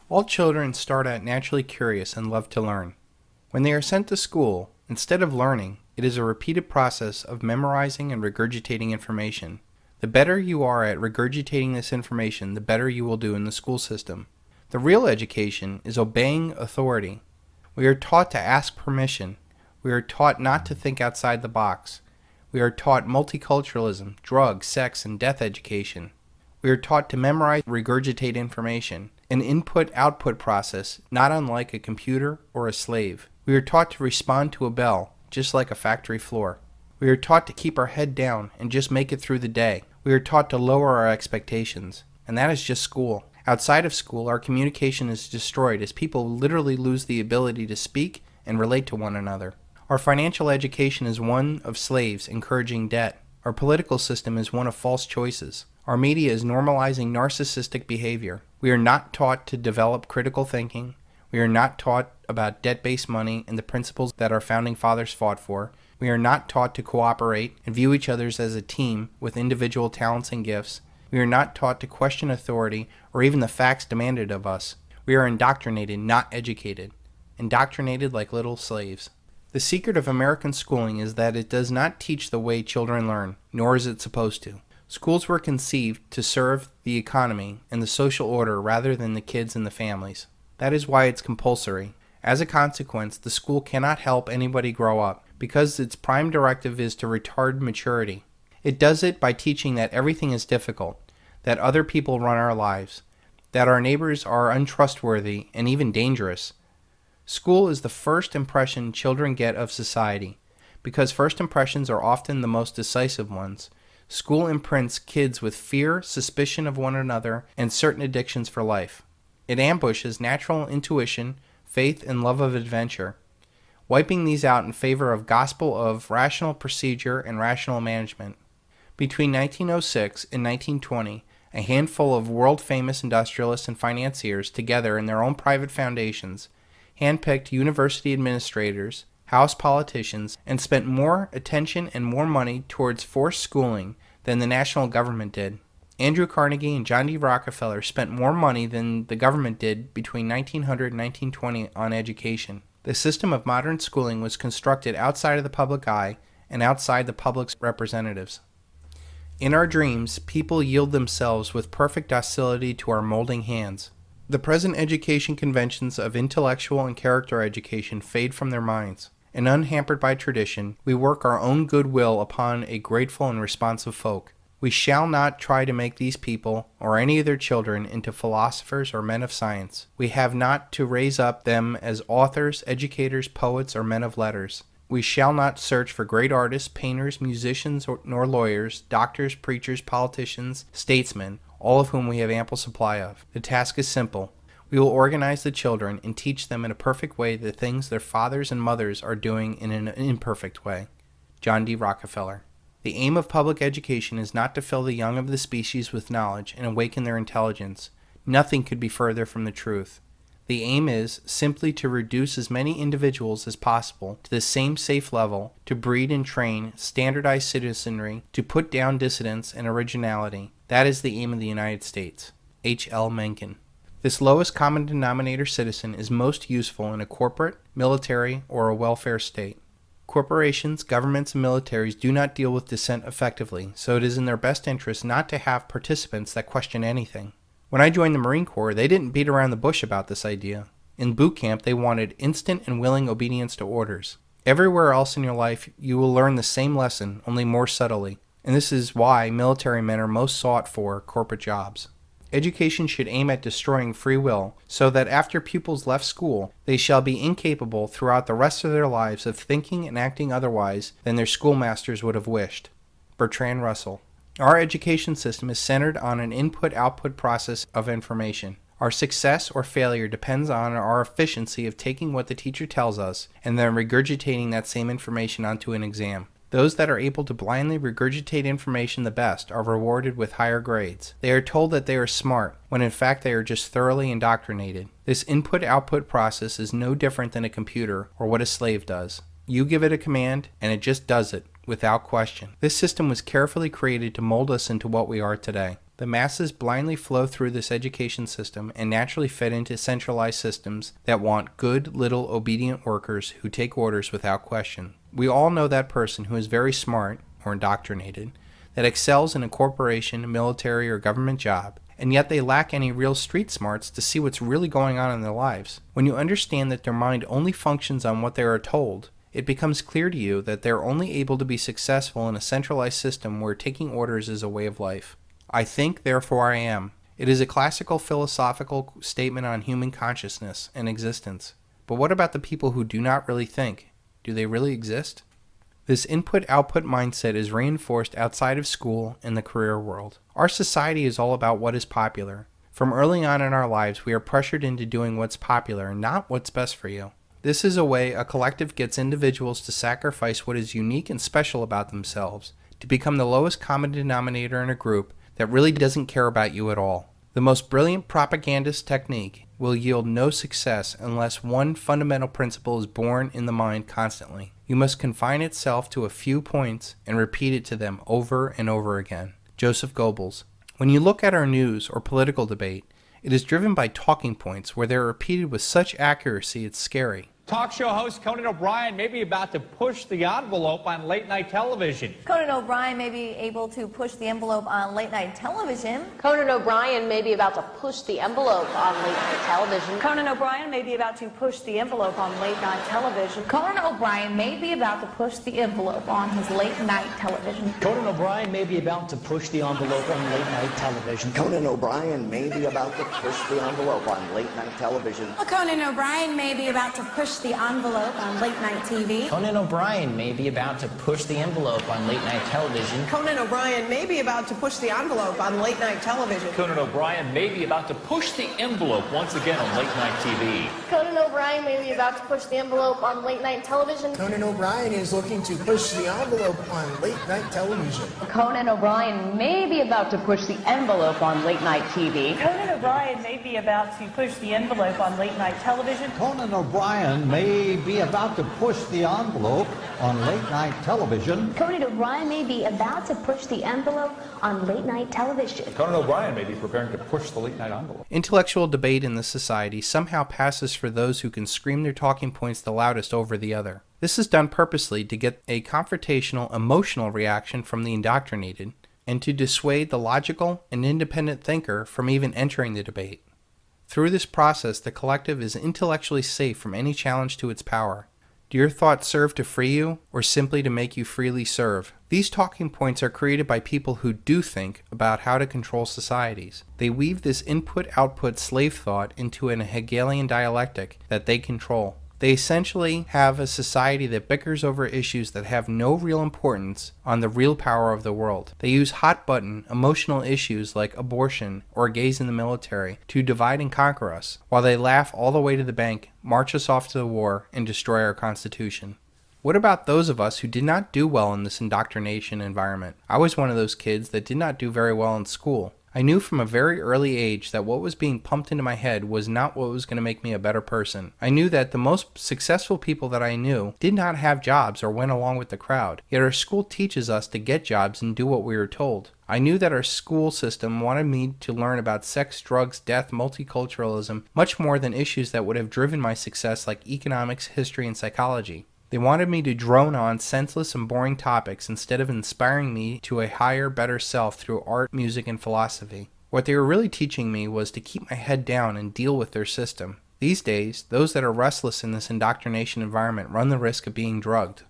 All children start out naturally curious and love to learn. When they are sent to school, instead of learning, it is a repeated process of memorizing and regurgitating information. The better you are at regurgitating this information, the better you will do in the school system. The real education is obeying authority. We are taught to ask permission. We are taught not to think outside the box. We are taught multiculturalism, drug, sex, and death education. We are taught to memorize, regurgitate information, an input-output process not unlike a computer or a slave. We are taught to respond to a bell, just like a factory floor. We are taught to keep our head down and just make it through the day. We are taught to lower our expectations, and that is just school. Outside of school, our communication is destroyed as people literally lose the ability to speak and relate to one another. Our financial education is one of slaves encouraging debt. Our political system is one of false choices. Our media is normalizing narcissistic behavior. We are not taught to develop critical thinking. We are not taught about debt-based money and the principles that our founding fathers fought for. We are not taught to cooperate and view each other as a team with individual talents and gifts. We are not taught to question authority or even the facts demanded of us. We are indoctrinated, not educated. Indoctrinated like little slaves. The secret of American schooling is that it does not teach the way children learn, nor is it supposed to. Schools were conceived to serve the economy and the social order rather than the kids and the families. That is why it's compulsory. As a consequence, the school cannot help anybody grow up, because its prime directive is to retard maturity. It does it by teaching that everything is difficult, that other people run our lives, that our neighbors are untrustworthy and even dangerous. School is the first impression children get of society. Because first impressions are often the most decisive ones, school imprints kids with fear, suspicion of one another, and certain addictions for life. It ambushes natural intuition, faith, and love of adventure, wiping these out in favor of gospel of rational procedure and rational management. Between 1906 and 1920, a handful of world-famous industrialists and financiers together in their own private foundations handpicked university administrators, House politicians, and spent more attention and more money towards forced schooling than the national government did. Andrew Carnegie and John D. Rockefeller spent more money than the government did between 1900 and 1920 on education. The system of modern schooling was constructed outside of the public eye and outside the public's representatives. In our dreams, people yield themselves with perfect docility to our molding hands. The present education conventions of intellectual and character education fade from their minds, and unhampered by tradition, we work our own goodwill upon a grateful and responsive folk. We shall not try to make these people, or any of their children, into philosophers or men of science. We have not to raise up them as authors, educators, poets, or men of letters. We shall not search for great artists, painters, musicians, nor lawyers, doctors, preachers, politicians, statesmen, all of whom we have ample supply of. The task is simple. We will organize the children and teach them in a perfect way the things their fathers and mothers are doing in an imperfect way. John D. Rockefeller. The aim of public education is not to fill the young of the species with knowledge and awaken their intelligence. Nothing could be further from the truth. The aim is simply to reduce as many individuals as possible to the same safe level, to breed and train standardized citizenry, to put down dissidence and originality. That is the aim of the United States. H. L. Mencken. This lowest common denominator citizen is most useful in a corporate, military, or a welfare state. Corporations, governments, and militaries do not deal with dissent effectively, so it is in their best interest not to have participants that question anything. When I joined the Marine Corps, they didn't beat around the bush about this idea. In boot camp, they wanted instant and willing obedience to orders. Everywhere else in your life, you will learn the same lesson, only more subtly, and this is why military men are most sought for corporate jobs. Education should aim at destroying free will, so that after pupils left school, they shall be incapable throughout the rest of their lives of thinking and acting otherwise than their schoolmasters would have wished. Bertrand Russell. Our education system is centered on an input-output process of information. Our success or failure depends on our efficiency of taking what the teacher tells us and then regurgitating that same information onto an exam. Those that are able to blindly regurgitate information the best are rewarded with higher grades. They are told that they are smart, when in fact they are just thoroughly indoctrinated. This input-output process is no different than a computer or what a slave does. You give it a command, and it just does it, without question. This system was carefully created to mold us into what we are today. The masses blindly flow through this education system and naturally fit into centralized systems that want good, little, obedient workers who take orders without question. We all know that person who is very smart, or indoctrinated, that excels in a corporation, military, or government job, and yet they lack any real street smarts to see what's really going on in their lives. When you understand that their mind only functions on what they are told, it becomes clear to you that they're only able to be successful in a centralized system where taking orders is a way of life. I think, therefore I am. It is a classical philosophical statement on human consciousness and existence. But what about the people who do not really think? Do they really exist? This input-output mindset is reinforced outside of school and the career world. Our society is all about what is popular. From early on in our lives, we are pressured into doing what's popular, not what's best for you. This is a way a collective gets individuals to sacrifice what is unique and special about themselves, to become the lowest common denominator in a group that really doesn't care about you at all. The most brilliant propagandist technique will yield no success unless one fundamental principle is born in the mind constantly. You must confine itself to a few points and repeat it to them over and over again. Joseph Goebbels. When you look at our news or political debate, it is driven by talking points where they're repeated with such accuracy it's scary. Talk show host Conan O'Brien may be about to push the envelope on late-night television. Conan O'Brien may be able to push the envelope on late-night television. Conan O'Brien may be about to push the envelope on late-night television. Conan O'Brien may be about to push the envelope on late-night television. Conan O'Brien may be about to push the envelope on his late-night television. Conan O'Brien may be about to push the envelope on late-night television. Conan O'Brien may be about to push the envelope on late-night television. Conan O'Brien may be about to push the envelope on late-night TV. Conan O'Brien may be about to push the envelope on late-night television. Conan O'Brien may be about to push the envelope on late-night television. Conan O'Brien may be about to push the envelope once again on late-night TV. Conan O'Brien may be about to push the envelope on late-night television. Conan O'Brien is looking to push the envelope on late-night television. Conan O'Brien may be about to push the envelope on late-night TV. Conan O'Brien may be about to push the envelope on late-night television. Conan O'Brien may be about to push the envelope on late-night television. Conan O'Brien may be about to push the envelope on late-night television. Conan O'Brien may be preparing to push the late-night envelope. Intellectual debate in this society somehow passes for those who can scream their talking points the loudest over the other. This is done purposely to get a confrontational, emotional reaction from the indoctrinated, and to dissuade the logical and independent thinker from even entering the debate. Through this process, the collective is intellectually safe from any challenge to its power. Do your thoughts serve to free you, or simply to make you freely serve? These talking points are created by people who do think about how to control societies. They weave this input-output slave thought into an Hegelian dialectic that they control. They essentially have a society that bickers over issues that have no real importance on the real power of the world. They use hot-button, emotional issues like abortion or gays in the military to divide and conquer us, while they laugh all the way to the bank, march us off to the war, and destroy our Constitution. What about those of us who did not do well in this indoctrination environment? I was one of those kids that did not do very well in school. I knew from a very early age that what was being pumped into my head was not what was going to make me a better person. I knew that the most successful people that I knew did not have jobs or went along with the crowd. Yet our school teaches us to get jobs and do what we were told. I knew that our school system wanted me to learn about sex, drugs, death, multiculturalism, much more than issues that would have driven my success like economics, history, and psychology. They wanted me to drone on senseless and boring topics instead of inspiring me to a higher, better self through art, music, and philosophy. What they were really teaching me was to keep my head down and deal with their system. These days, those that are restless in this indoctrination environment run the risk of being drugged.